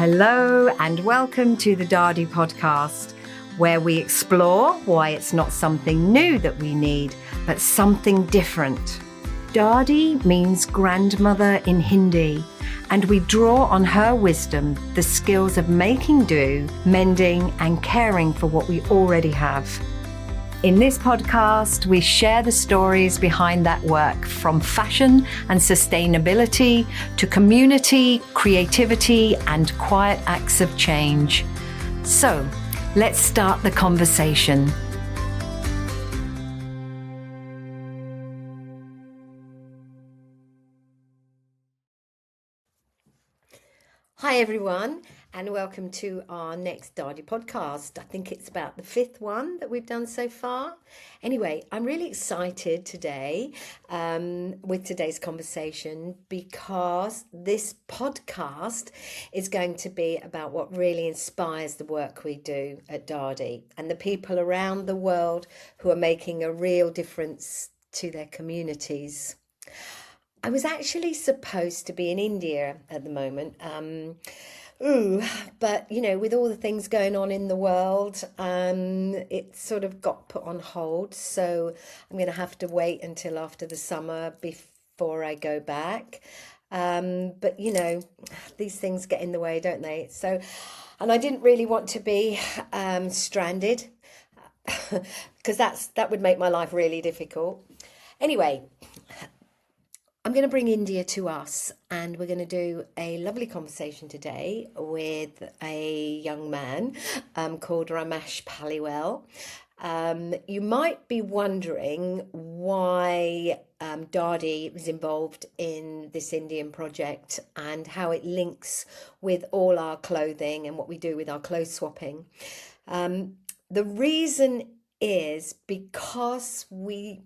Hello and welcome to the Daadi podcast, where we explore why it's not something new that we need, but something different. Daadi means grandmother in Hindi, and we draw on her wisdom, the skills of making do, mending, and caring for what we already have. In this podcast, we share the stories behind that work, from fashion and sustainability to community, creativity, and quiet acts of change. So, let's start the conversation. Hi everyone, and welcome to our next Daadi podcast. I think it's about the fifth one that we've done so far. Anyway, I'm really excited today with today's conversation because this podcast is going to be about what really inspires the work we do at Daadi and the people around the world who are making a real difference to their communities. I was actually supposed to be in India at the moment, but with all the things going on in the world, it sort of got put on hold. So I'm going to have to wait until after the summer before I go back. But these things get in the way, don't they? So, and I didn't really want to be stranded because that would make my life really difficult. Anyway. I'm going to bring India to us, and we're going to do a lovely conversation today with a young man called Ramesh Paliwal. You might be wondering why Daadi is involved in this Indian project and how it links with all our clothing and what we do with our clothes swapping. The reason is because we're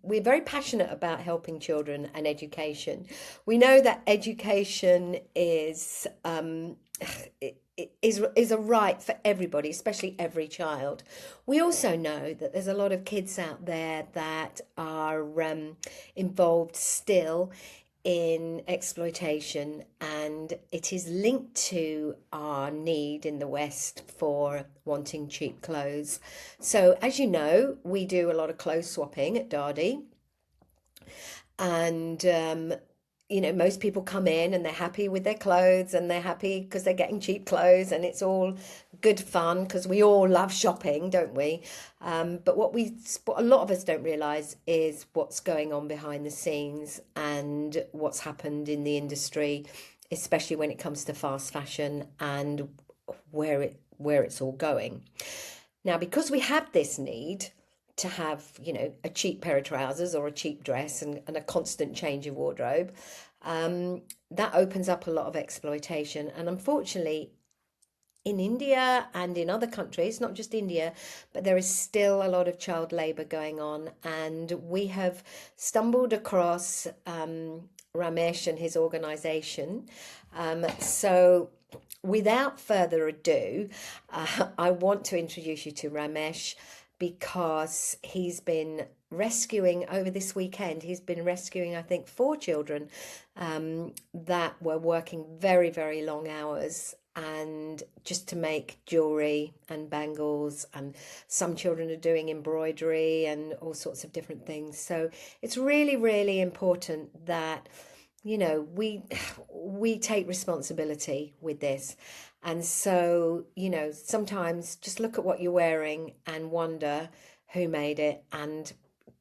very passionate about helping children and education. We know that education is a right for everybody, especially every child. We also know that there's a lot of kids out there that are involved still in exploitation, and it is linked to our need in the West for wanting cheap clothes. So as you know, we do a lot of clothes swapping at Daadi, and most people come in and they're happy with their clothes, and they're happy because they're getting cheap clothes, and it's all good fun because we all love shopping, don't we? But what a lot of us don't realise is what's going on behind the scenes and what's happened in the industry, especially when it comes to fast fashion and where it's all going. Now, because we have this need to have, a cheap pair of trousers or a cheap dress and a constant change of wardrobe, that opens up a lot of exploitation. And unfortunately, in India and in other countries, not just India, but there is still a lot of child labour going on. And we have stumbled across Ramesh and his organisation. So without further ado, I want to introduce you to Ramesh, because he's been rescuing over this weekend. He's been rescuing, I think, 4 children that were working very, very long hours, and just to make jewelry and bangles, and some children are doing embroidery and all sorts of different things. So it's really, really important that we take responsibility with this. And so, sometimes just look at what you're wearing and wonder who made it, and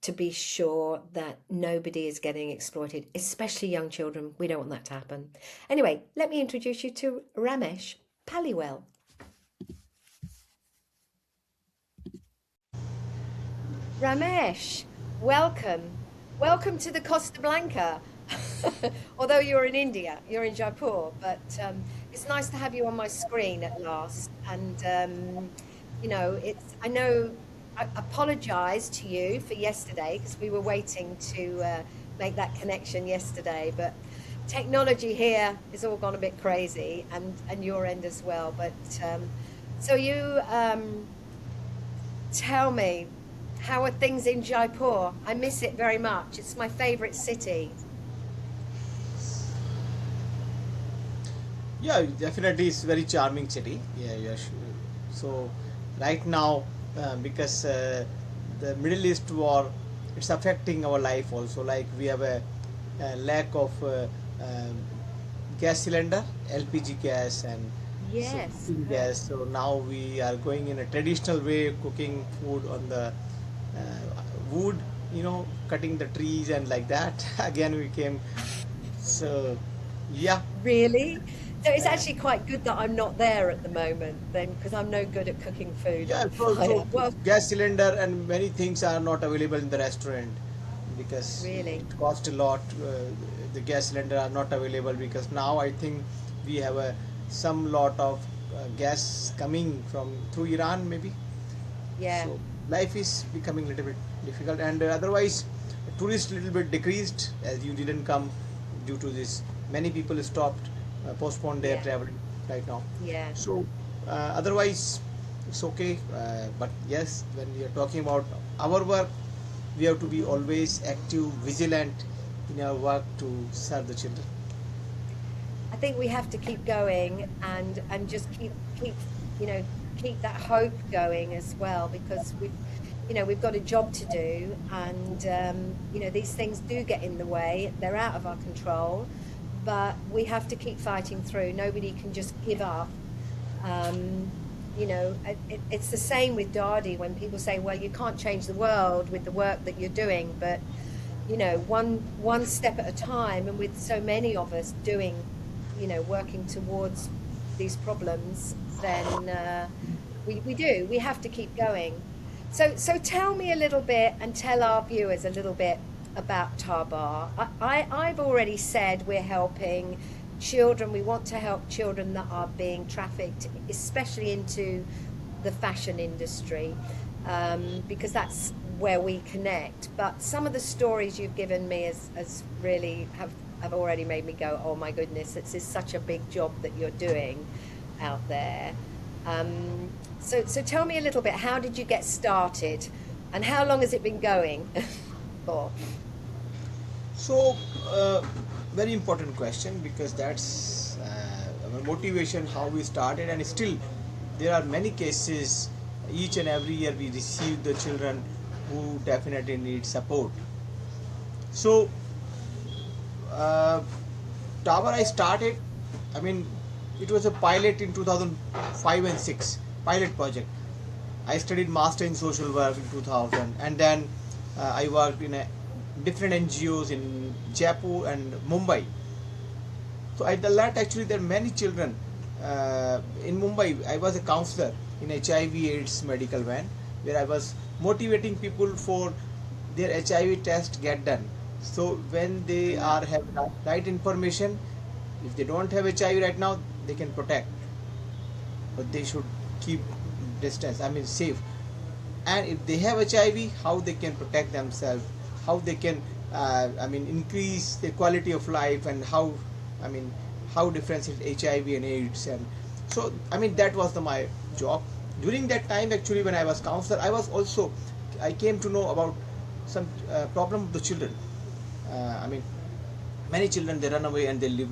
to be sure that nobody is getting exploited, especially young children. We don't want that to happen. Anyway, let me introduce you to Ramesh Paliwal. Ramesh, welcome. Welcome to the Costa Blanca. Although you're in India, you're in Jaipur, but it's nice to have you on my screen at last. And I apologise to you for yesterday, because we were waiting to make that connection yesterday, but technology here has all gone a bit crazy, and your end as well. But so you tell me, how are things in Jaipur? I miss it very much. It's my favourite city. Yeah, definitely, it's very charming city. Yeah, yeah. So, right now, because the Middle East war, it's affecting our life also. Like we have a lack of um, gas cylinder, LPG gas, and so Yes, cooking correct. gas. So now we are going in a traditional way, cooking food on the wood. Cutting the trees and like that. Again, we came. So, yeah. Really? So it's Uh, actually quite good that I'm not there at the moment then, because I'm no good at cooking food Yeah, on so fire. Well, gas cylinder and many things are not available in the restaurant because really. it costs a lot. The gas cylinder are not available because now I think we have some lot of gas coming from through Iran maybe. Yeah, So life is becoming a little bit difficult, and otherwise tourist little bit decreased as you didn't come due to this. Many people stopped, postponed their yeah, traveling right now. yeah. So otherwise it's okay. But yes, when we are talking about our work, we have to be Hmm. always active, vigilant in our work to serve the children. I think we have to keep going and just keep you know keep that hope going as well because we've got a job to do and these things do get in the way. They're out of our control, but we have to keep fighting through. Nobody can just give up. It's the same with Daadi when people say, well, you can't change the world with the work that you're doing, but one step at a time, and with so many of us doing, working towards these problems, then we have to keep going. So tell me a little bit and tell our viewers a little bit about Tabar. I've already said we're helping children. We want to help children that are being trafficked, especially into the fashion industry, because that's where we connect. But some of the stories you've given me has really have already made me go, oh my goodness, this is such a big job that you're doing out there. So tell me a little bit, how did you get started and how long has it been going for? So, very important question because that's our motivation, how we started, and still there are many cases. Each and every year we receive the children who definitely need support. So, uh, Tower I started. I mean, it was a pilot in 2005 and 6 pilot project. I studied master in social work in 2000, and then I worked in different NGOs in Jaipur and Mumbai. So at the lot actually there are many children in Mumbai. I was a counselor in HIV/AIDS medical van where I was motivating people for their HIV test get done. So when they are have right information, if they don't have HIV right now, they can protect, but they should keep distance. I mean safe. And if they have HIV, how they can protect themselves, how they can increase the quality of life, and I mean how differentiate HIV and AIDS. And so that was my job during that time. Actually, when I was counselor, I came to know about some problem of the children. I mean many children, they run away and they live,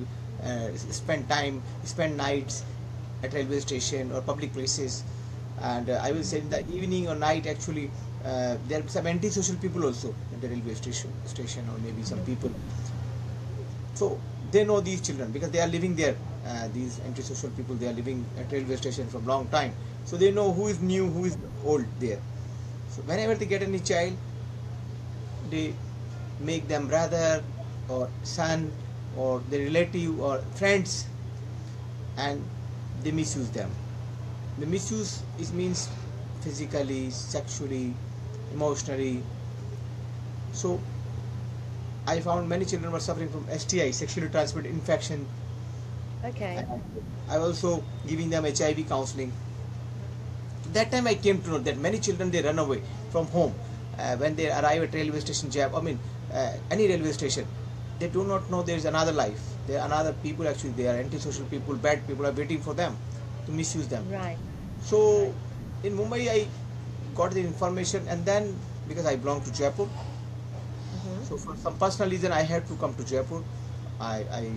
spend nights at railway station or public places. And I will say in the evening or night actually, there are some antisocial people also at the railway station, or maybe some Mhm. people. So they know these children because they are living there. These antisocial people, they are living at railway station from long time, so they know who is new, who is old there. So whenever they get any child, they make them brother or son or their relative or friends, and they misuse them. The misuse is means physically, sexually, emotionally. So I found many children were suffering from STI, sexually transmitted infection. Okay. And I also giving them HIV counseling. That time I came to know that many children, they run away from home when they arrive at railway station job. Any railway station, they do not know there is another life. There are another people actually. They are antisocial people, bad people are waiting for them to misuse them. Right, So right. in Mumbai, I got the information, and then because I belong to Jaipur, Hmm. so for some personal reason I had to come to Jaipur. I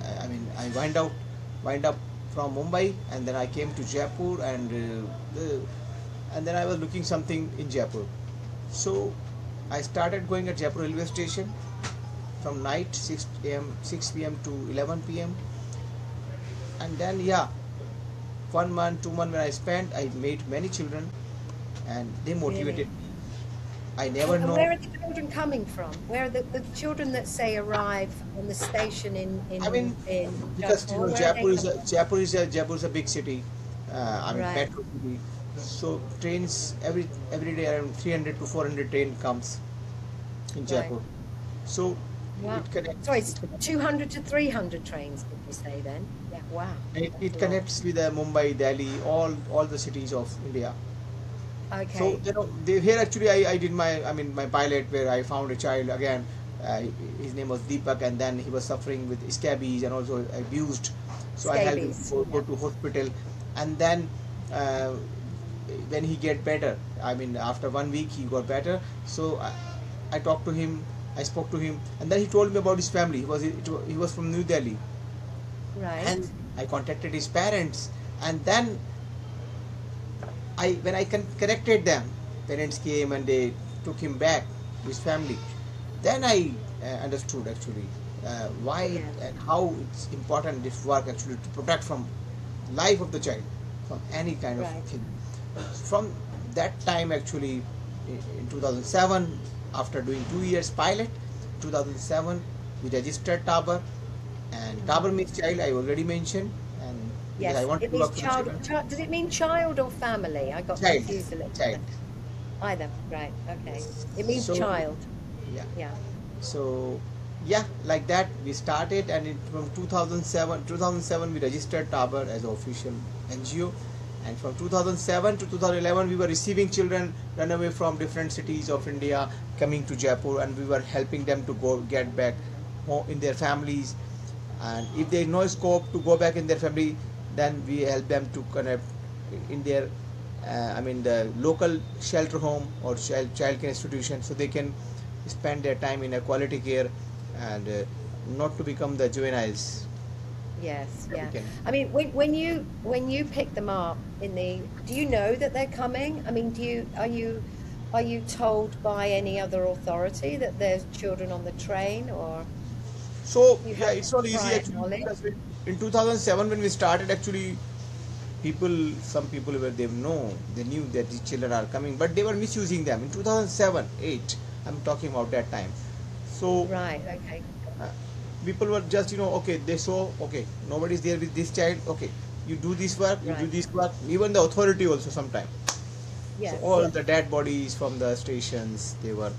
I wind up from Mumbai, and then I came to Jaipur, and then I was looking something in Jaipur. So I started going at Jaipur railway station from night 6 p.m. to 11 p.m. And then, yeah, 1 month, 2 months when I spent, I made many children, and they Really? motivated me. I never And know. where are the children coming from? Where are the children that say arrive on the station I mean, in because Jaipur? Where are they coming from? Jaipur is a big city. Right, Metro city. So trains every day around 300 to 400 train comes in right. Jaipur. So Wow. it Sorry, connects. it's 200 to 300 trains, did you say then? Yeah, wow. That's It a lot. connects with Mumbai, Delhi, all the cities of India. So Okay. here actually I did my pilot where I found a child again. Uh, his name was Deepak, and then he was suffering with scabies and also abused. So I helped him Scabies. go Yeah. to hospital, and then uh, when he get better, after 1 week he got better. So I talked to him, I spoke to him, and then he told me about his family. He was from New Delhi, and Right. I contacted his parents, and then I when I connected them, parents came and they took him back to his family. Then I understood actually why Yeah. and how it's important this work actually to protect from life of the child from any kind of Right. thing. From that time actually, in 2007, after doing 2 years pilot, 2007 we registered Tabar, and Tabar Hmm. means child. I already mentioned, and because I Yes. wanted It to means work for the child, children. child. Does it mean child or family? I got Child, confused a little child. bit. Either. Right. Okay. It means So child. yeah, Yeah. so yeah, like that we started, and from 2007 we registered Tabar as an official NGO, and from 2007 to 2011 we were receiving children run away from different cities of India coming to Jaipur, and we were helping them to go get back home in their families, and if there is no scope to go back in their family, then we help them to connect in their the local shelter home or child care institution, so they can spend their time in a quality care, and not to become the juveniles Yes, that we yeah. can. I mean, when you pick them up in the, do you know that they're coming? I mean, are you told by any other authority that there's children on the train, or So you yeah, have it's not easy prior actually, knowledge? because in 2007 when we started actually, some people were they knew that these children are coming, but they were misusing them in 2007 8. I'm talking about that time. So Right, okay. uh, people were just, okay, they saw, okay, nobody's there with this child, okay, you do this work, you do Right. this work, even the authority also sometimes. So Yes. all the dead bodies from the stations, they were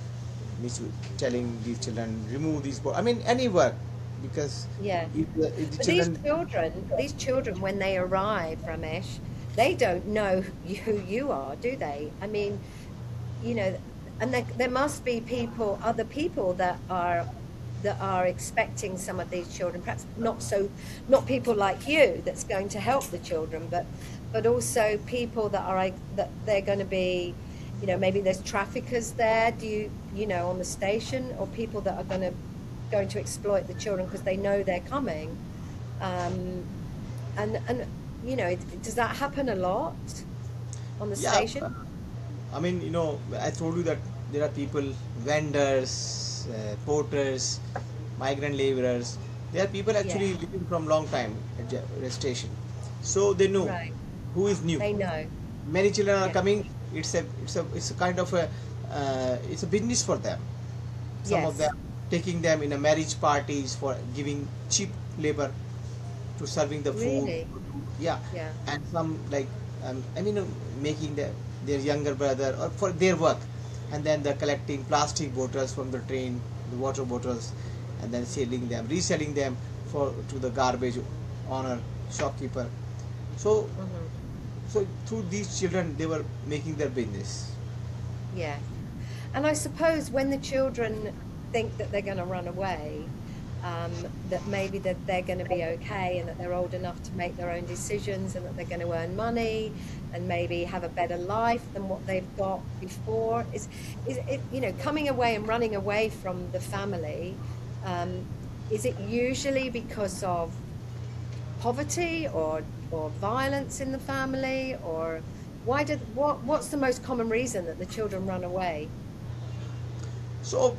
telling these children remove these any work, because Yeah. if the But children. these children, when they arrive, Ramesh, they don't know who you are, do they? I mean, you know, and there must be people, other people that are expecting some of these children, perhaps not so, not people like you that's going to help the children, but also people that are like that they're going to be, maybe there's traffickers there, on the station, or people that are going to exploit the children because they know they're coming. Um, and does that happen a lot on the Yeah, station? I told you that there are people, vendors, porters, migrant laborers. There are people Yeah, actually living from long time at the station, so they know right. who is new. They know. Many children are Yeah. coming. It's a kind of it's a business for them. Some of Yes. them taking them in a marriage parties for giving cheap labor to serving the food. Really? Yeah, Yeah. and some like making their younger brother or for their work, and then they're collecting plastic bottles from the train, the water bottles, and then selling them, reselling them for to the garbage owner, shopkeeper. So Hmm. through these children they were making their business. Yes. And I suppose when the children think that they're going to run away, that maybe that they're going to be okay and that they're old enough to make their own decisions and that they're going to earn money and maybe have a better life than what they've got before is it, coming away and running away from the family. is it usually because of poverty or violence in the family, or what's the most common reason that the children run away? So,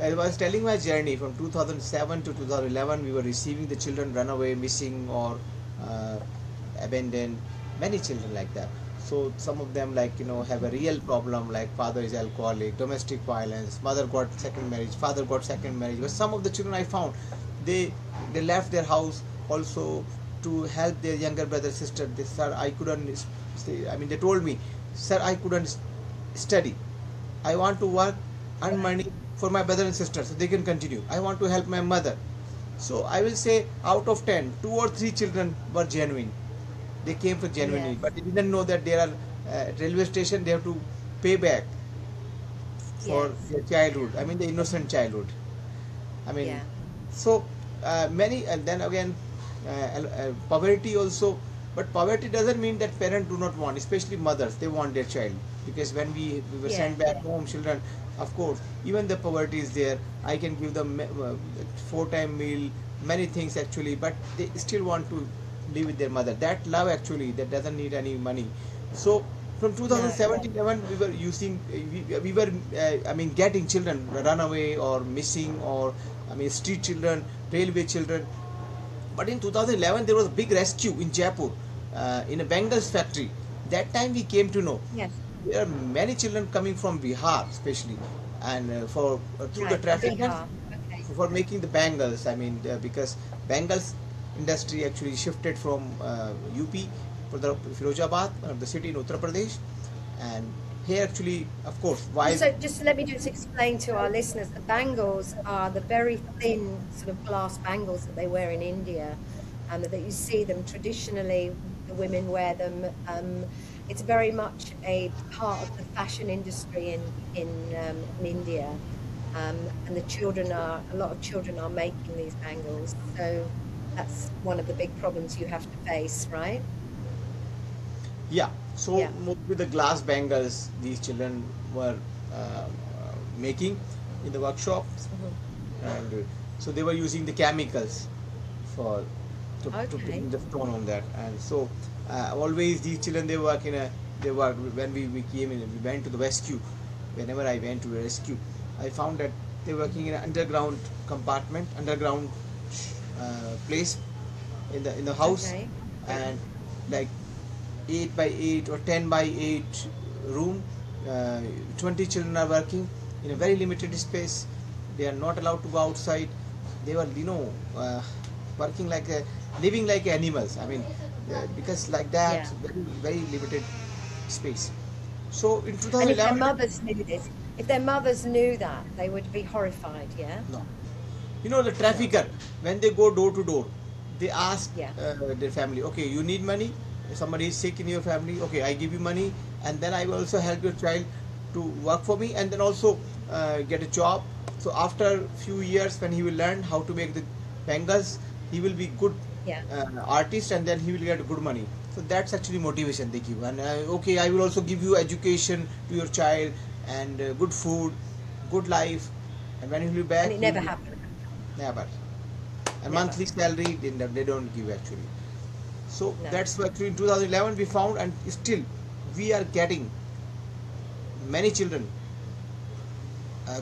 as I was telling my journey from 2007 to 2011, we were receiving the children runaway, missing, or uh, abandoned, many children like that. So, some of them, like, have a real problem, like father is alcoholic, domestic violence, mother got second marriage, father got second marriage. But some of the children I found, they they left their house also to help their younger brother, sister. They, sir, I couldn't stay. I mean, they told me, sir, I couldn't study. I want to work, earn Right. money for my brother and sister so they can continue. I want to help my mother. So I will say out of 10, 2 or 3 children were genuine. They came for genuinely, Yes. but they didn't know that there are railway station. They have to pay back for Yes. their childhood. I mean the innocent childhood. I mean, Yeah. so many, and then again, poverty also. But poverty doesn't mean that parents do not want, especially mothers. They want their child because when we were Yeah. sent back home, children, of course, even the poverty is there. I can give them 4 time meal, many things actually, but they still want to live with their mother. That love actually that doesn't need any money. So from No. 2017 we were using we were I mean getting children run away or missing, or I mean street children, railway children. But in 2011 there was a big rescue in Jaipur, in a Bengals factory. That time we came to know Yes. there are many children coming from Bihar especially, and for through the Right. trafficked Bihar. Okay. for making the bangles. I mean, because bangles industry actually shifted from UP, for the Firozabad, the city in Uttar Pradesh, and here actually, of course, why? Just let me just explain to our listeners, the bangles are the very thin sort of glass bangles that they wear in India, and that you see them traditionally, the women wear them. It's very much a part of the fashion industry in India, and the children are a lot of children are making these bangles. So that's one of the big problems you have to face, right? Yeah. So Yeah. with the glass bangles, these children were making in the workshop, Mhm. and so they were using the chemicals for to Okay. bring the stone on that. And so always these children they work when we came in, we went to the rescue. Whenever I went to the rescue, I found that they were working in an underground compartment, underground place in the house, Okay. and like 8 by 8 or 10 by 8 room. uh, 20 children are working in a very limited space. They are not allowed to go outside. They were working like living like animals. I mean, because like that, Yeah. very very limited space. So in And if their 2011, mothers knew this, if their mothers knew that, they would be horrified, yeah? no, the No. trafficker, when they go door to door, they ask Yeah. their family, okay, you need money, somebody is sick in your family, okay, I give you money, and then I will also help your child to work for me, and then also get a job. So after few years, when he will learn how to make the bangles, he will be good Yeah. artist, and then he will get good money. So that's actually motivation they give. And okay, I will also give you education to your child, and good food, good life, and when he will be And back, it he never will be happened. never. And Never. monthly salary they don't give actually. So No. that's what actually in 2011 we found, and still we are getting many children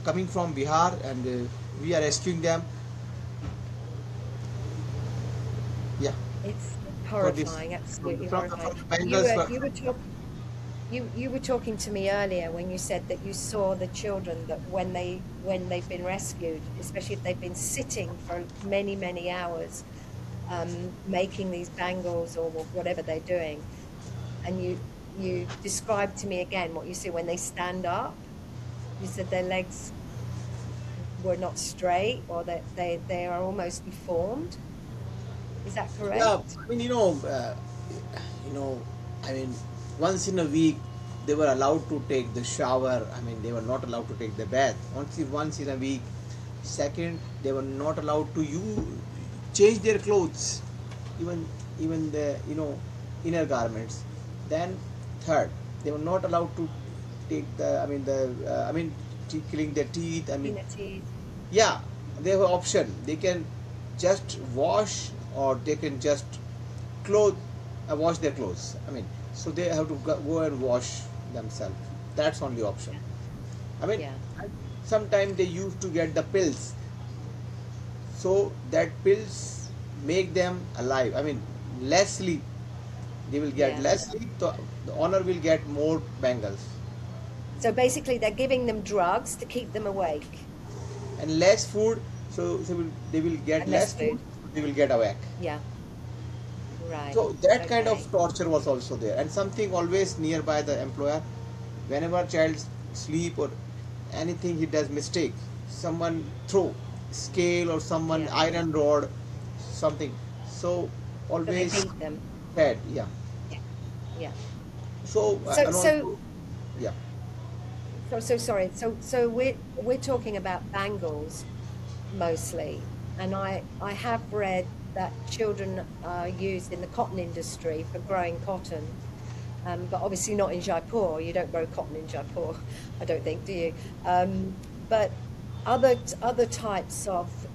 coming from Bihar, and we are rescuing them. Yeah, It's for this horrifying, absolutely from horrifying. the You Bengals were for you were talk you were talking to me earlier when you said that you saw the children that when they've been rescued, especially if they've been sitting for many, many hours, making these bangles or whatever they're doing, and you described to me again what you see when they stand up. You said their legs were not straight, or that they are almost deformed. Is that yeah. correct? I mean, you know, I mean, once in a week they were allowed to take the shower. I mean, they were not allowed to take the bath. Once in a week. Second, they were not allowed to change their clothes, even the inner garments. Then third, they were not allowed to take the I mean the I mean cleaning their teeth. I mean, Peanut teeth. yeah, they have an option. They can just wash, or they can just clothe wash their clothes. I mean, so they have to go and wash themselves. That's only option. I mean, Yeah, sometimes they used to get the pills, so that pills make them alive. I mean, less sleep. They will get yeah. less sleep. So the owner will get more bangles, So basically, they're giving them drugs to keep them awake and less food. They will get and less less food. food. They will get awake. Yeah, right. So that kind of Okay. torture was also there, and something always nearby the employer. Whenever child sleep or anything, he does mistake. Someone throw scale or someone Yeah. iron rod, something. So So they always beat them. bad, yeah. Yeah. So So and so also, yeah. so sorry. So we're talking about bangles mostly, and I have read that children are used in the cotton industry for growing cotton, but obviously not in Jaipur. You don't grow cotton in Jaipur, I don't think, do you? But other types of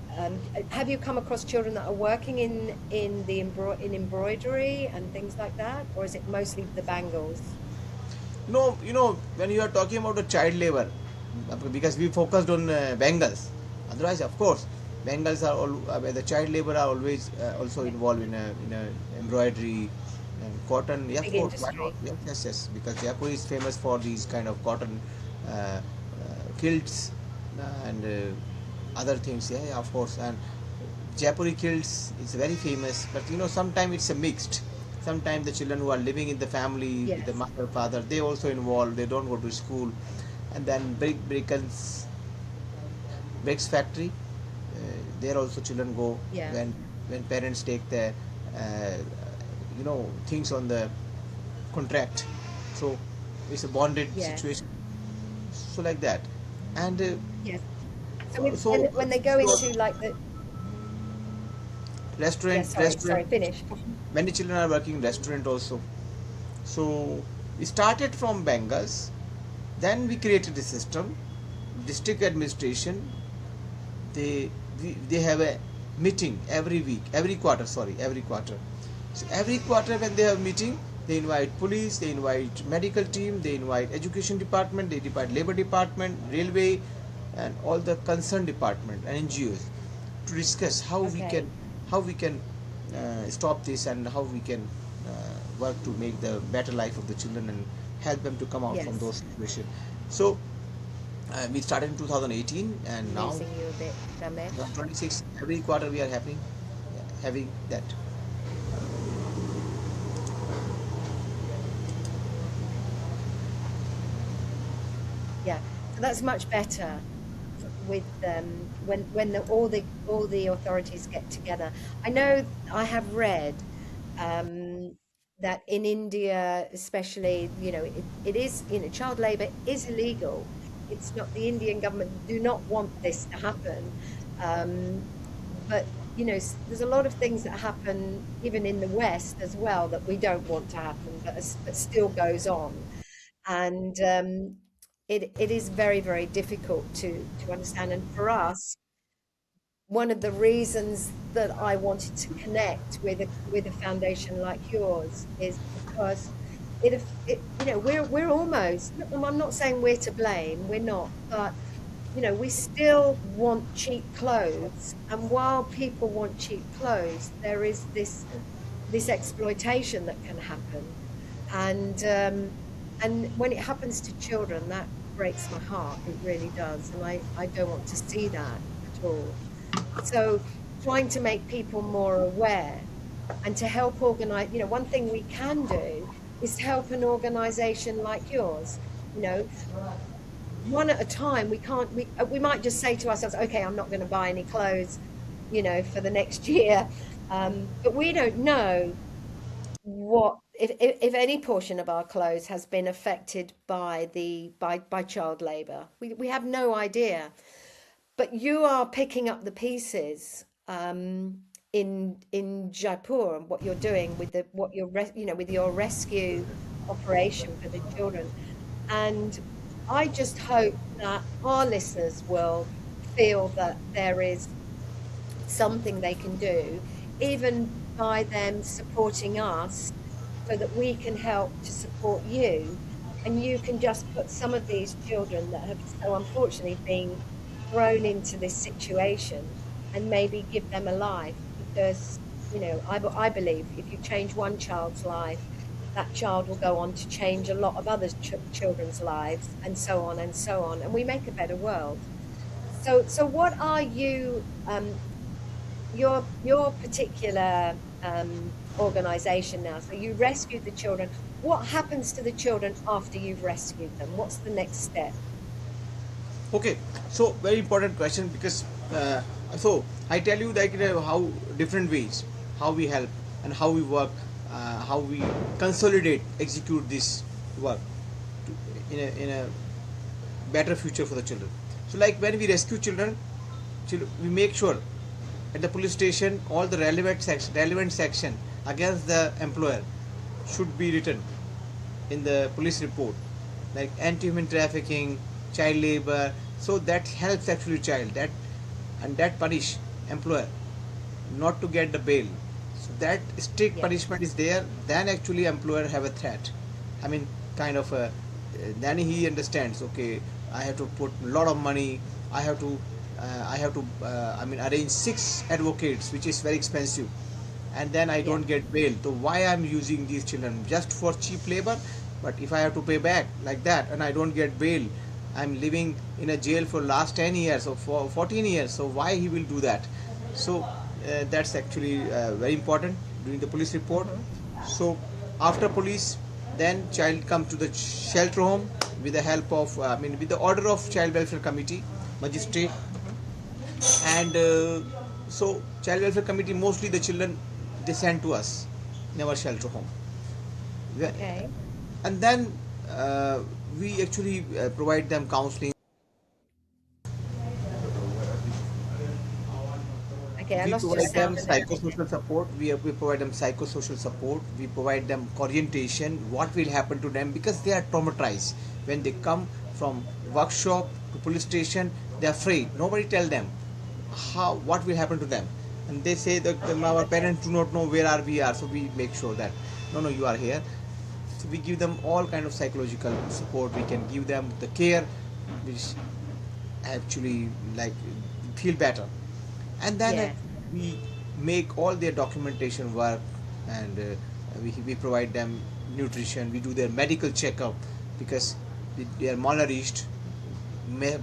have you come across children that are working in the embroidery and things like that, or is it mostly the bangles? No, when you are talking about the child labor, because we focused on Bengals. Otherwise, of course, Bengals are all the child labor are always also Yeah, involved in embroidery and cotton. Yeah, of big course, why not? industry. Yes, yes, yes. Because Jaipur is famous for these kind of cotton kilts and other things. Yeah, yeah, of course. And Jaipuri kilts is very famous, but sometimes it's a mixed. Sometimes the children who are living in the family with the Yes. mother, father, they also involved. They don't go to school, and then bricks factory. There also children go Yeah. when parents take the uh, things on the contract. So it's a bonded Yes. situation. So like that, and Yes. So when they go so into like the yeah, restaurant. sorry, finish. Many children are working in restaurant also. So we started from Bengals, then we created a system. District administration, they have a meeting every week, every quarter. Sorry, every quarter. So every quarter when they have meeting, they invite police, they invite medical team, they invite education department, they invite labor department, railway, and all the concerned department and NGOs to discuss Okay. how we can stop this, and how we can work to make the better life of the children and help them to come out from Yes. those situations. So we started in 2018, and now Losing you a bit, Ramesh. 26 every quarter we are having that. Yeah. So that's much better with when all the authorities get together. I know I have read that in India, especially, it is, child labor is illegal. It's not the Indian government do not want this to happen. Um, but there's a lot of things that happen even in the West as well that we don't want to happen, but still goes on. And it is very, very difficult to understand. And for us, one of the reasons that I wanted to connect with a foundation like yours is because we're almost, I'm not saying we're to blame, we're not, but we still want cheap clothes, and while people want cheap clothes, there is this exploitation that can happen, and when it happens to children, that breaks my heart. It really does, and I don't want to see that at all. So trying to make people more aware and to help organize, one thing we can do is to help an organization like yours, you know, one at a time. We might just say to ourselves, okay, I'm not going to buy any clothes, for the next year. But we don't know what if any portion of our clothes has been affected by by child labor. We have no idea. But you are picking up the pieces in Jaipur, and what you're doing with with your rescue operation for the children. And I just hope that our listeners will feel that there is something they can do, even by them supporting us so that we can help to support you. And you can just put some of these children that have so unfortunately been thrown into this situation and maybe give them a life because, I believe if you change one child's life, that child will go on to change a lot of other children's lives and so on and so on. And we make a better world. So what are you, your particular organization now? So you rescued the children. What happens to the children after you've rescued them? What's the next step? Okay, so very important question because so I tell you like how different ways how we help and how we work, how we consolidate, execute this work in a better future for the children. So like when we rescue children, we make sure at the police station all the relevant section against the employer should be written in the police report, like anti-human trafficking, child labor. So that helps actually child that, and that punish employer not to get the bail. So that strict Yeah, punishment is there. Then actually employer have a threat. I mean, kind of a. Then he understands. Okay, I have to put a lot of money. I have to. I mean, arrange 6 advocates, which is very expensive, and then I yeah, don't get bail. So why I'm using these children just for cheap labor? But if I have to pay back like that and I don't get bail, I'm living in a jail for last 10 years or for 14 years. So why he will do that? So that's actually very important during the police report. hmm, So after police, then child come to the shelter home with the help of, I mean, with the order of child welfare committee, magistrate, hmm. and so child welfare committee mostly the children they send to us in our shelter home. Okay. And then we actually provide them counseling. Okay, I We lost your provide them sound a little bit psychosocial support. We provide them psychosocial support. We provide them orientation. What will happen to them because they are traumatized when they come from workshop to police station. They are afraid. Nobody tell them how what will happen to them, and they say that our there. parents do not know where are we are. So we make sure that no, no, you are here. So we give them all kind of psychological support. We can give them the care which actually like feel better, and then Yeah. we make all their documentation work, and we provide them nutrition. We do their medical checkup because they are malnourished.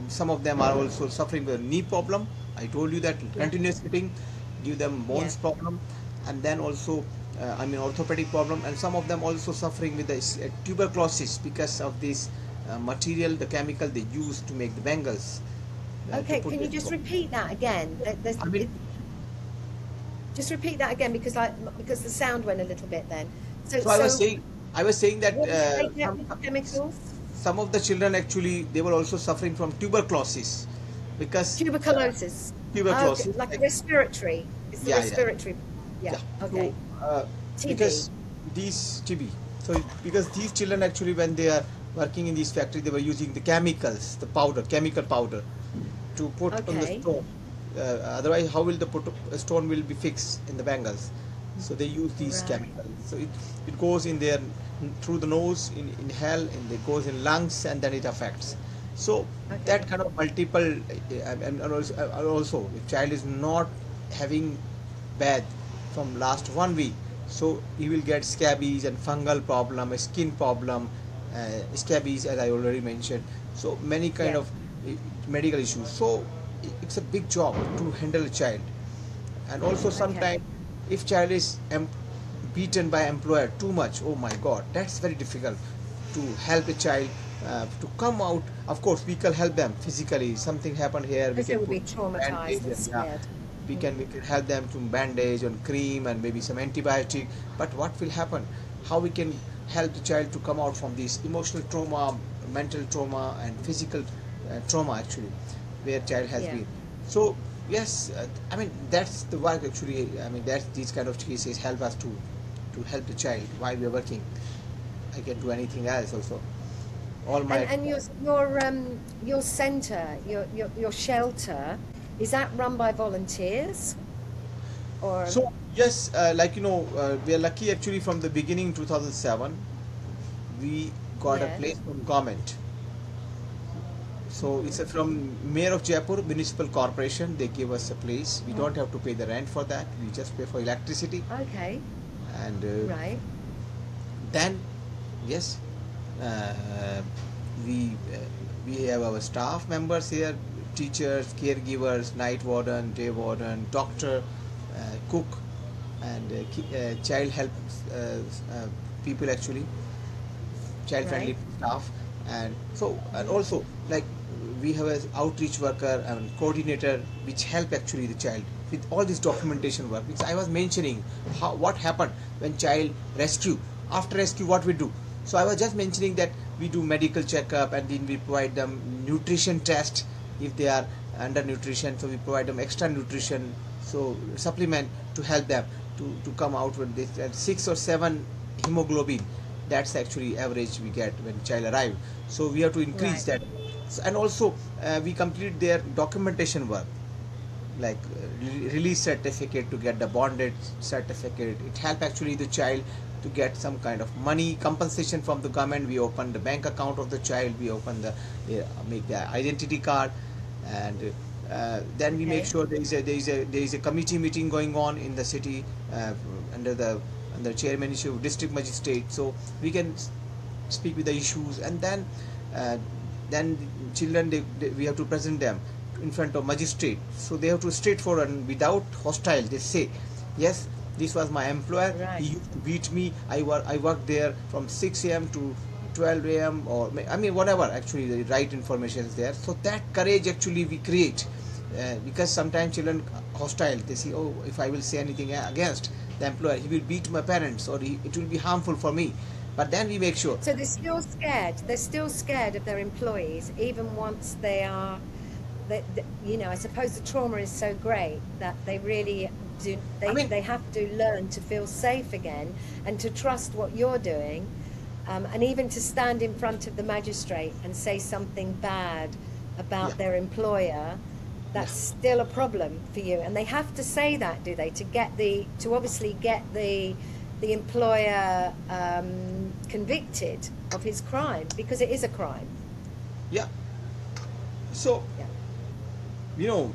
Some of them are also suffering with a knee problem. I told you that Yeah. continuous sitting give them Yeah. bones problem, and then also I mean orthopedic problem, and some of them also suffering with the tuberculosis because of this material, the chemical they use to make the bangles to Okay, put can you their just throat. repeat that again? I mean, Just repeat that again because the sound went a little bit then. So so so I was saying that what is it they get with the chemicals? some of the children actually they were also suffering from tuberculosis because Tuberculosis. Okay, tuberculosis like a like respiratory. It's the yeah, yeah, respiratory. Yeah. yeah. So Okay. because TB. these TB, so because these children actually when they are working in these factories they were using the chemicals, the powder, chemical powder to put on the Okay. stone. Otherwise, how will the stone will be fixed in the bangles? So they use these Right. chemicals. So it goes in their through the nose, inhale, and it goes in lungs, and then it affects. So that Okay. kind of multiple, and also if child is not having bath from last 1 week, so he will get scabies and fungal problem, a skin problem, scabies as I already mentioned. So many kind Yeah. of uh, medical issues. So it's a big job to handle a child, and also Okay. sometimes if child is beaten by employer too much, oh my god, that's very difficult to help a child to come out. Of course we can help them physically, something happened here we Because they can will put be traumatized bandage, and and yeah, scared. we can help them to bandage on cream and maybe some antibiotic. But what will happen, how we can help the child to come out from this emotional trauma, mental trauma, and physical trauma actually where child has Yeah. been. So yes, I mean that's the work actually. I mean that's these kind of cases help us to help the child while we are working. I can do anything else also. all my. And your center, your shelter, is that run by volunteers or So yes, we are lucky actually from the beginning 2007 we got a yeah? place from government. So it's Hmm. from Mayor of Jaipur Municipal Corporation. They give us a place. We don't have to pay the rent for that. We just pay for electricity, Okay, and right, then yes, uh, we uh, we have our staff members here, teachers, caregivers, night warden, day warden, doctor, cook, and child help uh, uh, people actually, child right. friendly staff. And so and Hmm. also like we have an outreach worker and coordinator which help actually the child with all this documentation work, because I was mentioning how what happened when child rescue, after rescue what we do. So I was just mentioning that we do medical checkup and then we provide them nutrition test if they are under nutrition, so we provide them extra nutrition, so supplement to help them to come out with this at 6 or 7 hemoglobin. That's actually average we get when child arrive, so we have to increase Right. that. And also we complete their documentation work, like release certificate to get the bonded certificate. It help actually the child to get some kind of money compensation from the government. We open the bank account of the child, we open make the identity card, and then we make Okay. sure there is a committee meeting going on in the city, uh, under the chairmanship of district magistrate, so we can speak with the issues. And uh, then the children we have to present them in front of magistrate, so they have to straightforward and without hostile they say yes, this was my employer, he Right. used to beat me, I worked there from 6 a.m. to 12 a.m. or I mean whatever, actually the right information is there. So that courage actually we create, because sometimes children hostile, they say, oh, if I will say anything against the employer, he will beat my parents, or it will be harmful for me. But then we make sure. So they're still scared. They're still scared of their employees, even once they are. I suppose the trauma is so great that they really do. I mean, They have to learn to feel safe again and to trust what you're doing, and even to stand in front of the magistrate and say something bad yeah, about their employer. yeah, That's still a problem for you, and they have to say that, do they, to obviously get the employer convicted of his crime, because it is a crime. yeah. So Yeah, you know,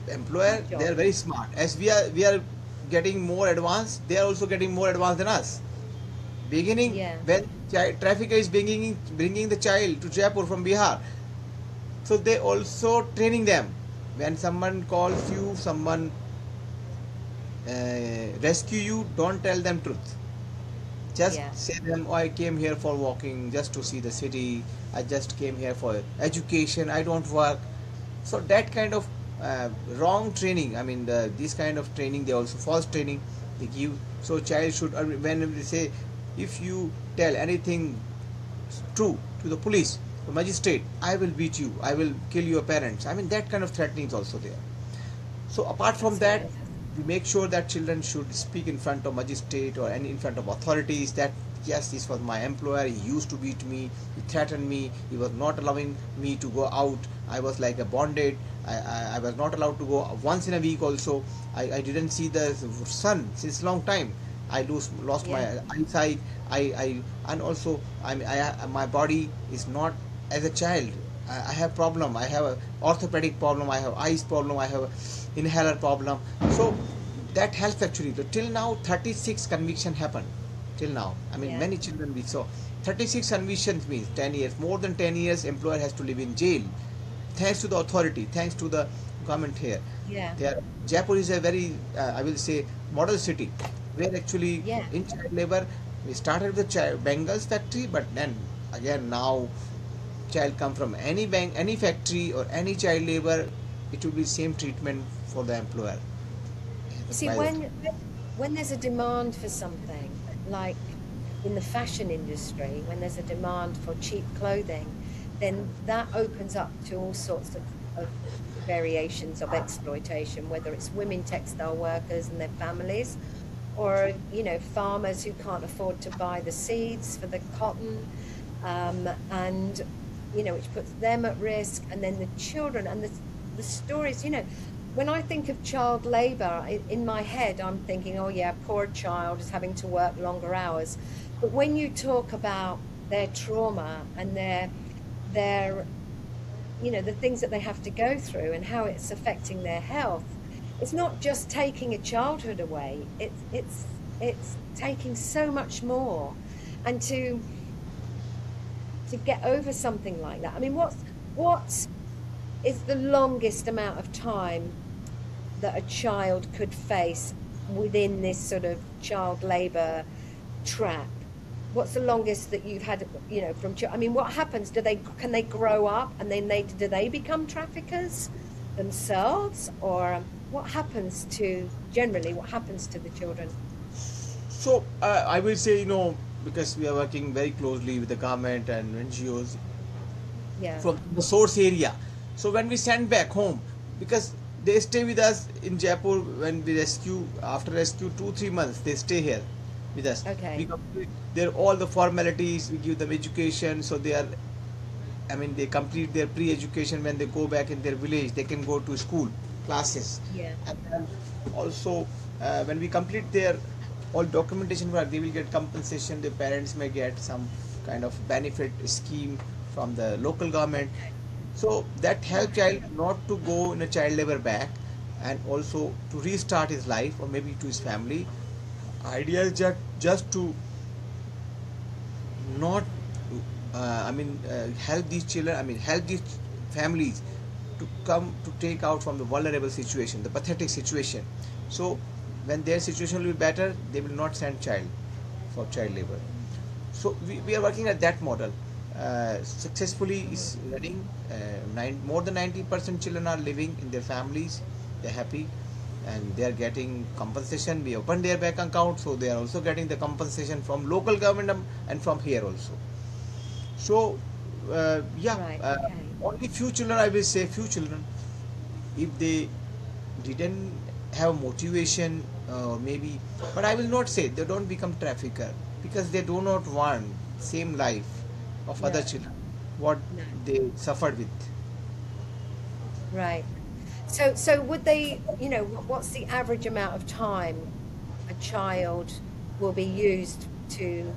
employer, good they job. are very smart. As we are getting more advanced, they are also getting more advanced than us. Beginning Yeah, when trafficker is bringing the child to Jaipur from Bihar, so they also training them. When someone calls you, someone rescue you, don't tell them truth. Just yeah. say them, oh, I came here for walking, just to see the city. I just came here for education. I don't work. So that kind of wrong training. I mean, this kind of training, they also false training they give. So child should, when they say, if you tell anything true to the police, the magistrate, I will beat you. I will kill your parents. I mean, that kind of threatening is also there. So apart from That's that, nice. we make sure that children should speak in front of magistrate or any in front of authorities that yes, this was my employer. He used to beat me. He threatened me. He was not allowing me to go out. I was like a bonded. I was not allowed to go once in a week. Also, I didn't see the sun since long time. I lost Yeah, my eyesight. And also my body is not as a child. I have problem. I have a orthopedic problem. I have eyes problem. I have inhaler problem. So that helps actually. So till now, 36 conviction happened. Till now, I mean, yeah, many children we saw. 36 convictions means 10 years. More than 10 years, employer has to live in jail. Thanks to the authority, thanks to the government here. yeah, There, Jaipur is a very, I will say, model city where actually yeah. in child labor we started with the child Bengals factory, but then again now child come from any bank, any factory or any child labor, it will be same treatment for the employer. You see, By the when there's a demand for something, like in the fashion industry, when there's a demand for cheap clothing, then that opens up to all sorts of variations of exploitation, whether it's women textile workers and their families, or farmers who can't afford to buy the seeds for the cotton, and which puts them at risk, and then the children and the stories. When I think of child labor, in my head, I'm thinking, oh yeah, poor child is having to work longer hours. But when you talk about their trauma and their the things that they have to go through and how it's affecting their health, it's not just taking a childhood away. It's taking so much more. And to get over something like that, I mean, what is the longest amount of time that a child could face within this sort of child labor trap? What's the longest that you've had, I mean, what happens? Can they grow up and then do they become traffickers themselves? Or generally, what happens to the children? So I will say, because we are working very closely with the government and NGOs Yeah. from the source area. So when we send back home, because they stay with us in Jaipur when we rescue, after rescue 2-3 months, they stay here with us. We Okay. complete their all the formalities, we give them education, so they are, I mean, they complete their pre-education. When they go back in their village, they can go to school classes. Yeah. And then also, when we complete their all documentation work, they will get compensation. Their parents may get some kind of benefit scheme from the local government. Okay. So that help Okay. child not to go in a child labor back, and also to restart his life or maybe to his family. Idea is just to not help these children, help these families to come to take out from the vulnerable situation, the pathetic situation. So when their situation will be better, they will not send child for child labor. So we are working at that model. Successfully is running. More than 90% children are living in their families. They're happy and they are getting compensation. We open their bank account, so they are also getting the compensation from local government, and from here also. So, yeah, Right. Okay. only few children, I will say few children, if they didn't have motivation, maybe, but I will not say they don't become trafficker, because they do not want same life of other No. children, what No. they suffered with. Right. So would they, what's the average amount of time a child will be used to,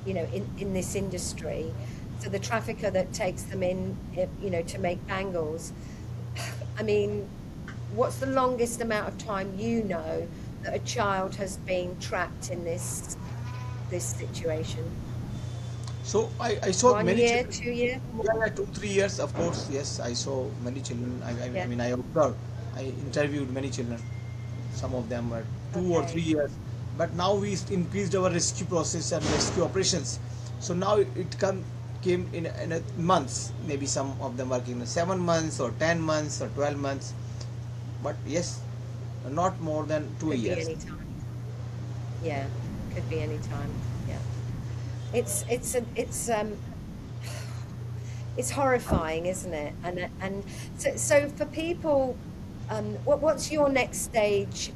in this industry? So the trafficker that takes them in, to make bangles, I mean, what's the longest amount of time that a child has been trapped in this situation? So I saw One many year, children. 2 years? Yeah, yeah, 2-3 years, of course. Yes, I saw many children. I Yeah. mean, I observed. I interviewed many children. Some of them were 2 or 3 Okay. years. But now we increased our rescue process and rescue operations. So now it came in a months. Maybe some of them working in 7 months or 10 months or 12 months. But yes, not more than two Could be years. any time. Yeah. Could be any time. Yeah. It's it's horrifying, isn't it? And so for people, what's your next stage?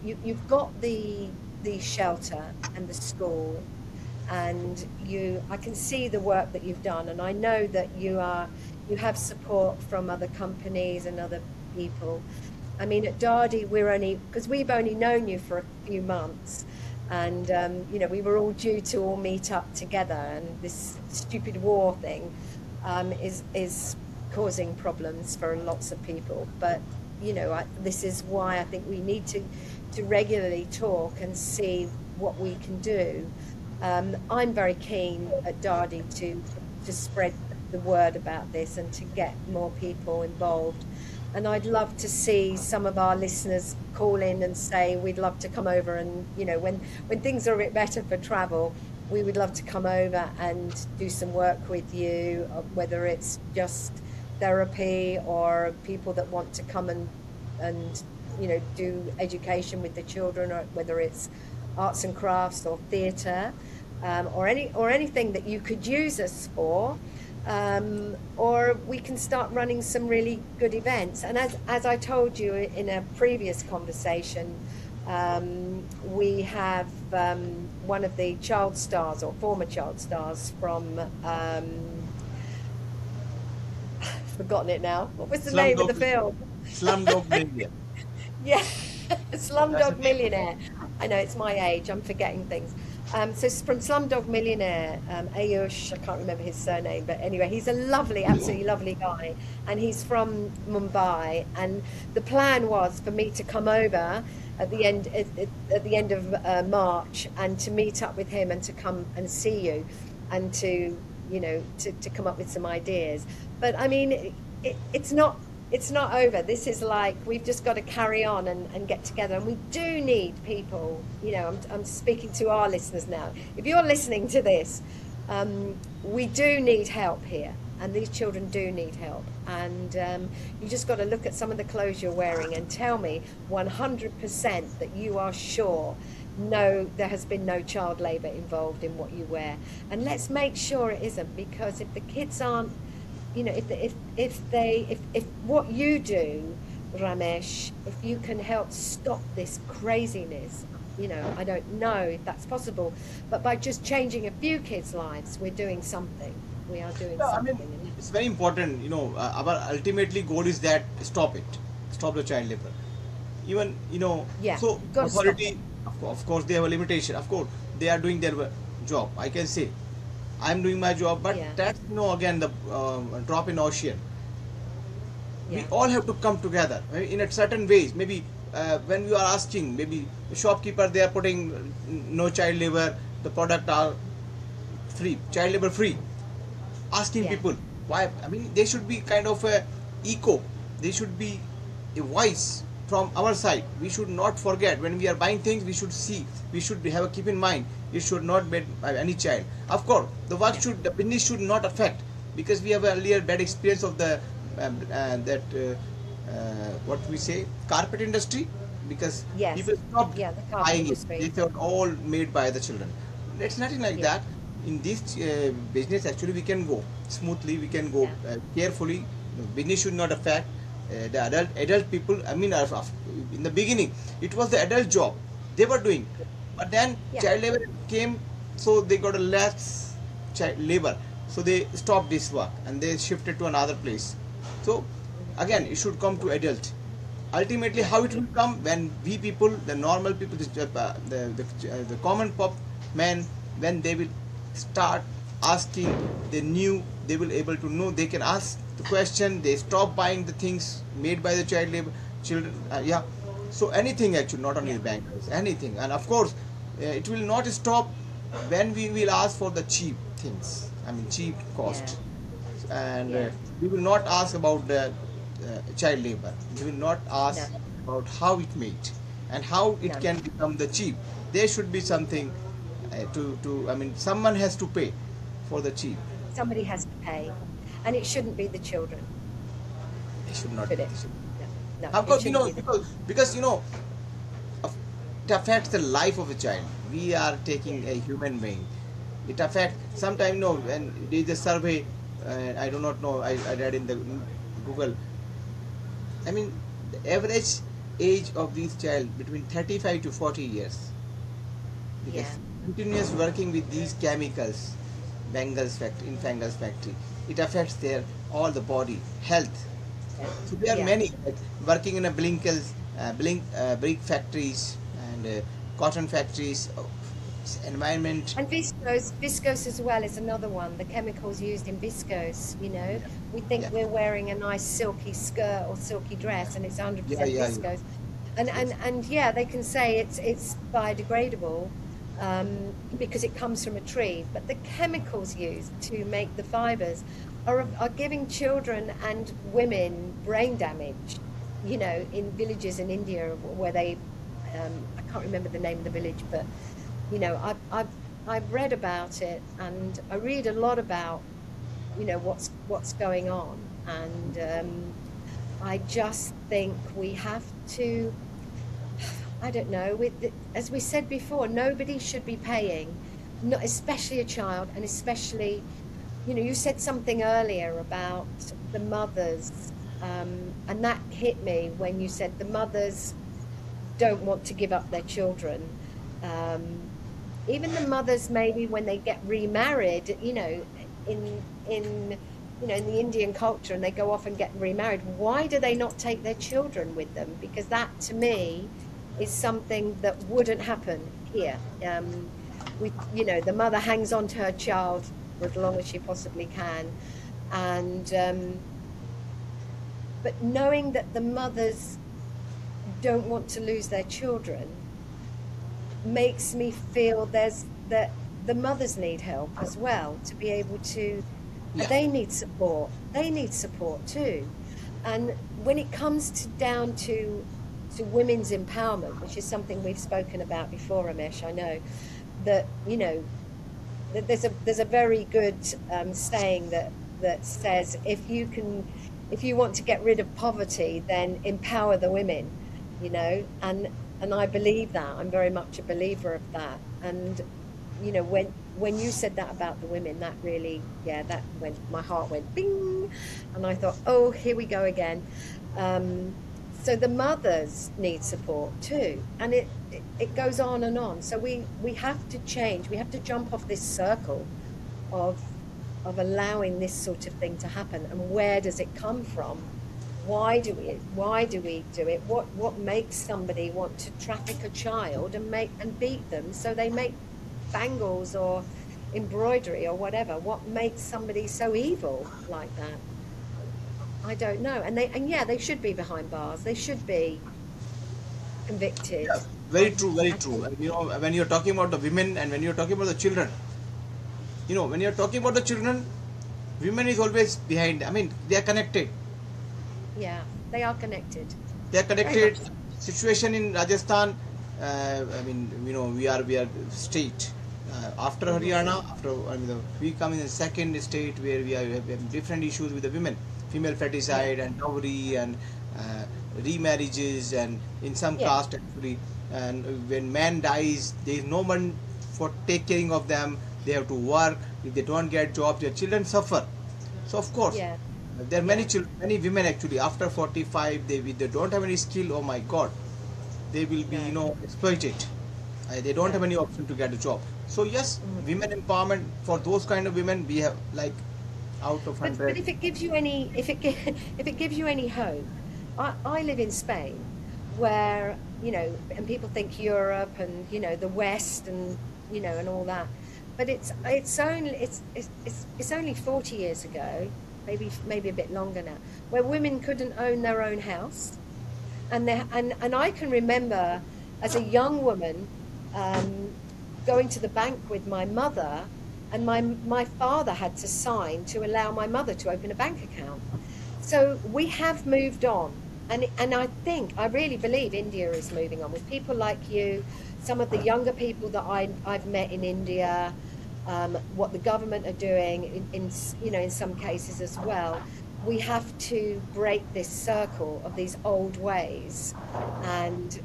You've got the shelter and the school, and I can see the work that you've done, and I know that you have support from other companies and other people. I mean, at Daadi, because we've only known you for a few months, and we were all due to all meet up together, and this stupid war thing is causing problems for lots of people. But this is why I think we need to regularly talk and see what we can do. I'm very keen at Daadi to spread the word about this and to get more people involved. And I'd love to see some of our listeners call in and say we'd love to come over, and when things are a bit better for travel, we would love to come over and do some work with you, whether it's just therapy or people that want to come and do education with the children, or whether it's arts and crafts or theatre, or anything that you could use us for. Or we can start running some really good events. And as I told you in a previous conversation, we have one of the child stars, or former child stars, from forgotten it now. What was the name of the Slumdog, film? Slumdog Millionaire. Yeah, That's the Slumdog name. Millionaire. I know it's my age. I'm forgetting things. So from Slumdog Millionaire, Ayush, I can't remember his surname, but anyway, he's a lovely, absolutely lovely guy, and he's from Mumbai. And the plan was for me to come over at the end of March and to meet up with him and to come and see you, and to to come up with some ideas. But I mean, it's not over. This is like we've just got to carry on and get together. And we do need people. I'm speaking to our listeners now. If you're listening to this, we do need help here. And these children do need help. And you just got to look at some of the clothes you're wearing and tell me 100% that you are sure no, there has been no child labour involved in what you wear. And let's make sure it isn't, because if the kids aren't, if what you do, Ramesh, if you can help stop this craziness, I don't know if that's possible, but by just changing a few kids' lives, we're doing something. We are doing Yeah, I mean, something. it's very important. Our ultimately goal is that stop it, stop the child labor. Even Yeah, so you've got to stop it. authority, of course, they have a limitation. Of course, they are doing their job. I can say, I'm doing my job, but Yeah, that's again the drop in ocean. We yeah, all have to come together in a certain ways. Maybe when we are asking, maybe the shopkeeper, they are putting no child labor, the product are free, child labor free. Asking yeah, people why, I mean, they should be kind of a eco. They should be a voice from our side. We should not forget when we are buying things. We should see. We should have a keep in mind. It should not be by any child. Of course, yeah, the business should not affect, because we have a earlier bad experience of the that what we say, carpet industry, because yes, people stopped yeah, the carpet buying it. They industry. thought all made by the children. It's nothing like Yeah, that. In this business, actually, we can go smoothly. We can go yeah, carefully. The business should not affect the adult people. I mean, in the beginning, it was the adult job they were doing, but then yeah, child labor came, so they got a less child labor, so they stopped this work and they shifted to another place. So mhm, again, it should come to adult. Ultimately, yeah, how it will come, when we people, the normal people, the common men, when they will start asking, they knew, they will able to know, they can ask the question, they stop buying the things made by the child labor children. Yeah, so anything, actually, not only yeah, the bankers, anything. And of course, it will not stop when we will ask for the cheap things, I mean cheap yeah, cost. And yeah. we will not ask about the child labor. We will not No, ask about how it made and how it no. can become the cheap. There should be something to, I mean, someone has to pay for the cheap. Somebody has to pay, and it shouldn't be the children, It should not should be it? the cheap. No, no, Of it course, shouldn't be the because of- it affects the life of a child. We are yeah, taking a human being. It affects. Sometimes, when there is a survey, I do not know. I read in the Google. I mean, the average age of these child between 35 to 40 years, yeah, because continuous working with these chemicals, in Bengals factory, it affects their all the body health. yeah, So there are yeah. many, like working in a brick factories and cotton factories, environment. And viscose as well is another one. The chemicals used in viscose, Yeah, we think yeah, we're wearing a nice silky skirt or silky dress, and it's yeah, 100% yeah, yeah. viscose. And Yes. yeah, they can say it's biodegradable, because it comes from a tree, but the chemicals used to make the fibers are giving children and women brain damage. In villages in India where I can't remember the name of the village, but I've read about it, and I read a lot about what's going on, and I just think we have to. I don't know. As we said before, nobody should be paying, not especially a child, and especially, you said something earlier about the mothers, and that hit me when you said the mothers don't want to give up their children. Um, Even the mothers, maybe when they get remarried, in in the Indian culture and they go off and get remarried, why do they not take their children with them? Because that to me is something that wouldn't happen here. The mother hangs on to her child for as long as she possibly can. And, but knowing that the mothers don't want to lose their children makes me feel that the mothers need help as well to be able to, Yeah. they need support too. And when it comes down to women's empowerment, which is something we've spoken about before, Ramesh, I know that there's a very good saying that says if you want to get rid of poverty, then empower the women, and I believe that. I'm very much a believer of that. And when you said that about the women, that really, yeah, that went, my heart went bing, and I thought, oh, here we go again. So the mothers need support too, and it goes on and on. So we have to change. We have to jump off this circle of allowing this sort of thing to happen. And where does it come from? Why do we do it? What makes somebody want to traffic a child and beat them so they make bangles or embroidery or whatever? What makes somebody so evil like that? I don't know. And yeah, they should be behind bars. They should be convicted. Yeah, very true, very I true. think, And when you're talking about the women and when you're talking about the children, when you're talking about the children, women is always behind. I mean, they are connected. yeah, they are connected. They are Very much connected. so. Situation in Rajasthan. I mean, we are state after Hmm. Haryana. We come in the second state where we have different issues with the women, female Yeah, feticide and dowry and remarriages and in some yeah, caste actually. And when man dies, there is no one for take caring of them. They have to work. If they don't get jobs, their children suffer. So of course, yeah, there are many yeah, children, many women actually after 45. They don't have any skill. Oh my God, they will be no, exploited. They don't have no. any option to get a job. So yes, Mhm. women empowerment for those kind of women we have like out of But 100. if it gives you any, if it gives you any hope, I live in Spain, where and people think Europe and the West and and all that, but it's only 40 years ago, maybe a bit longer now, where women couldn't own their own house, and I can remember as a young woman um, going to the bank with my mother, and my father had to sign to allow my mother to open a bank account. So we have moved on, and I really believe India is moving on with people like you, some of the younger people that I've met in India, what the government are doing in some cases as well. We have to break this circle of these old ways and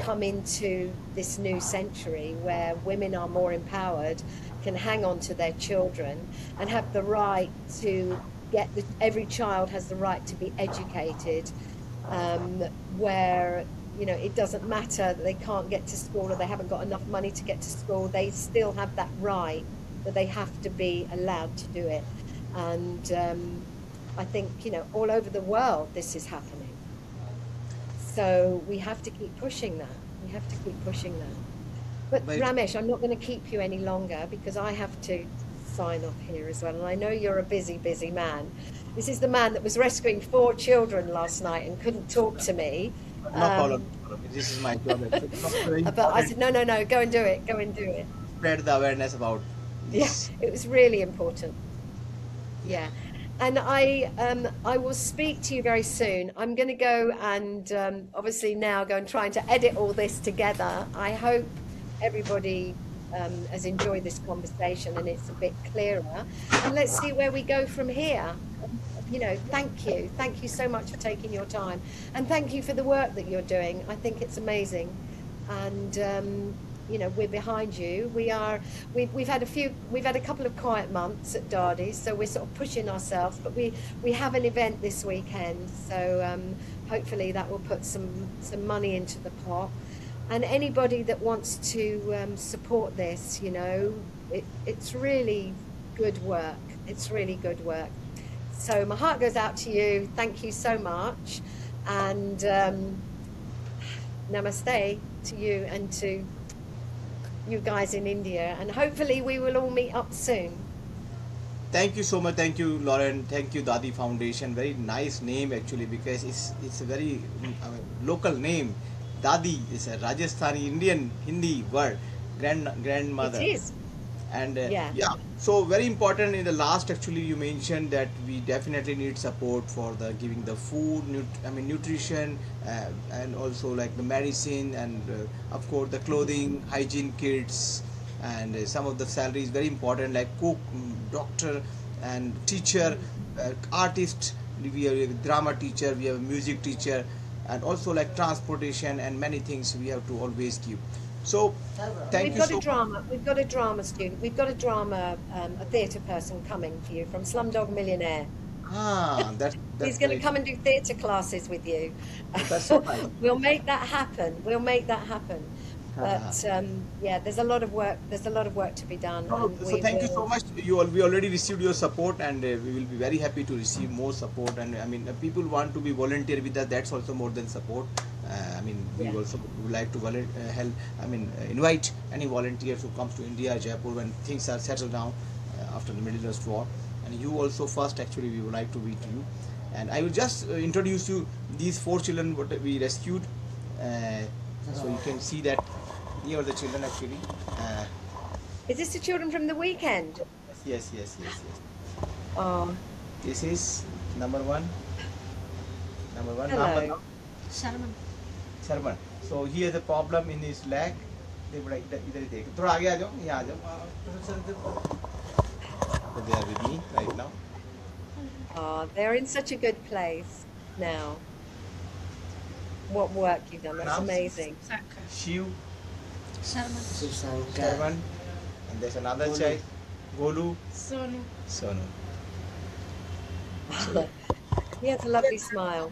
come into this new century where women are more empowered, can hang on to their children, and have the right to every child has the right to be educated, where it doesn't matter that they can't get to school or they haven't got enough money to get to school. They still have that right, but they have to be allowed to do it. And I think all over the world this is happening. So we have to keep pushing that. We have to keep pushing that. But Right. Ramesh, I'm not going to keep you any longer because I have to sign off here as well. And I know you're a busy, busy man. This is the man that was rescuing 4 children last night and couldn't talk to me. No problem. Um, This is my job actually. It's very but I important said, no, no, no, go and do it. Go and do it. to spread the awareness about Yeah, this. it was really important. Yeah. Yeah. And I will speak to you very soon. I'm going to go and obviously now go and trying to edit all this together. I hope everybody has enjoyed this conversation and it's a bit clearer. And let's see where we go from here. Thank you. Thank you so much for taking your time. And thank you for the work that you're doing. I think it's amazing. And we're behind you. We've had a couple of quiet months at Daadi, so we're sort of pushing ourselves, but we have an event this weekend, so hopefully that will put some money into the pot. And anybody that wants to support this, it's really good work. It's really good work. So my heart goes out to you. Thank you so much. And namaste to you and to you guys in India. And hopefully we will all meet up soon. Thank you so much. Thank you, Lauren. Thank you, Daadi Foundation. Very nice name actually, because it's a very local name. Dadi is a Rajasthani Indian Hindi word, It grandmother. is. And Yeah. yeah, so very important in the last actually you mentioned that we definitely need support for the giving the food, nutrition, and also like the medicine, and of course the clothing, hygiene kits, and some of the salaries very important, like cook, doctor, and teacher, artist. We have a drama teacher, we have a music teacher, and also like transportation and many things we have to always give. So thank We've you got a so much. drama. We've got a drama student. We've got a drama, a theatre person coming for you from Slumdog Millionaire. That's He's going to great. come and do theatre classes with you. That's so nice. We'll make that happen. We'll make that happen. But yeah, there's a lot of work. There's a lot of work to be done, No, and so we thank you so will. much. We already received your support, and we will be very happy to receive more support. And I mean, people want to be volunteer with us. That's also more than support. We Yeah, also would like to help. Invite any volunteers who comes to India, Jaipur, when things are settled down after the Middle East war. And you also first, actually, we would like to meet you. And I will just introduce you these four children what we rescued. Uh, so you can see that here are the children actually. Uh, is this the children from the weekend? yes. Oh, This is number one. Number one. नाम hello. बताओ. Sharman. So he has a problem in his leg. देख बड़ा इधर इधर ही देख. थोड़ा आगे आ जाओ. यहाँ आ जाओ. So they are with me right now. Oh, they're in such a good place now. What work you've done. That's Naam? amazing. Shiv, Susanka. Sharman, and there's another Golu. child. Golu, Sonu. So He has a lovely smile.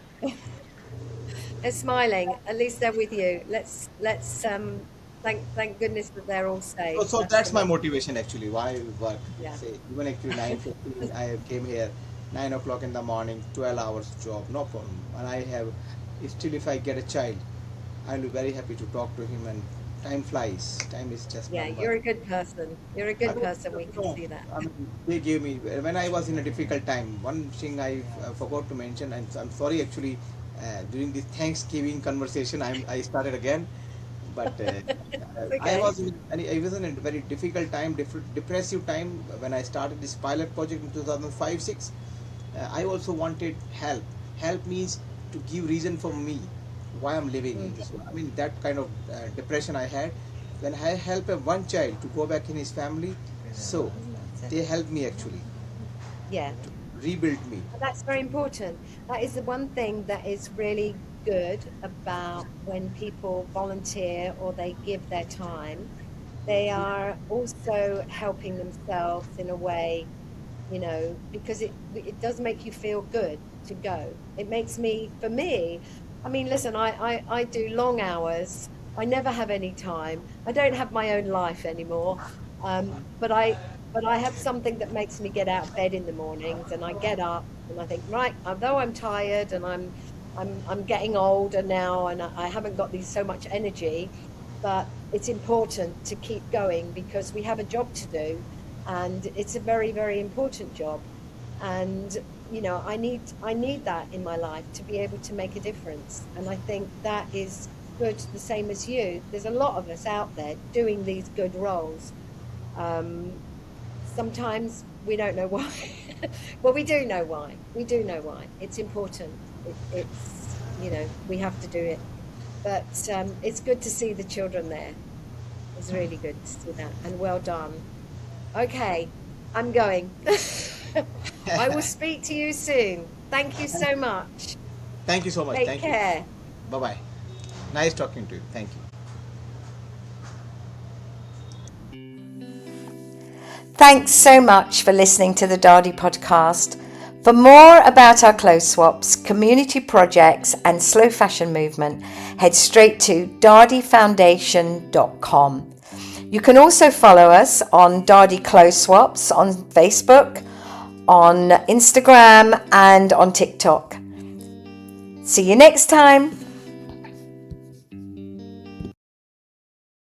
They're smiling. At least they're with you. Let's thank goodness that they're all safe. so That's the that's my most. motivation actually. Why work? Yeah. Say even actually 9:15 I came here 9 o'clock in the morning, 12 hours job, no problem. And I have still if I get a child, I'll be very happy to talk to him, and time flies. Time is just Yeah, number. you're a good person. You're a I good don't person. We can know. see that. They gave me when I was in a difficult time. One thing I forgot to mention, and I'm sorry actually. During this Thanksgiving conversation, I started again, but It's I okay. was I was in a very difficult time, depressive time when I started this pilot project in 2005-6. I also wanted help. Help means to give reason for me why I'm living in Mm, this world. I mean that kind of depression I had. When I help a one child to go back in his family, so they helped me actually yeah. to rebuild me. That's very important. That is the one thing that is really good about when people volunteer or they give their time. They are also helping themselves in a way, because it does make you feel good to go. It makes me, for me, I mean, listen, I do long hours. I never have any time. I don't have my own life anymore. But I have something that makes me get out of bed in the mornings, and I get up and I think, right, although I'm tired and I'm getting older now, and I haven't got these so much energy, but it's important to keep going because we have a job to do, and it's a very, very important job. And I need that in my life to be able to make a difference. And I think that is good, the same as you. There's a lot of us out there doing these good roles. Um, Sometimes we don't know why. Well, we do know why. We do know why. It's important. It's we have to do it. But it's good to see the children there. It's really good to see that. And well done. Okay, I'm going. I will speak to you soon. Thank you so much. Thank you so much. Take Thank you. care. Bye bye. Nice talking to you. Thank you. Thanks so much for listening to the Daadi podcast. For more about our clothes swaps, community projects, and slow fashion movement, head straight to daadifoundation.com. You can also follow us on Daadi Clothes Swaps on Facebook, on Instagram and on TikTok. See you next time.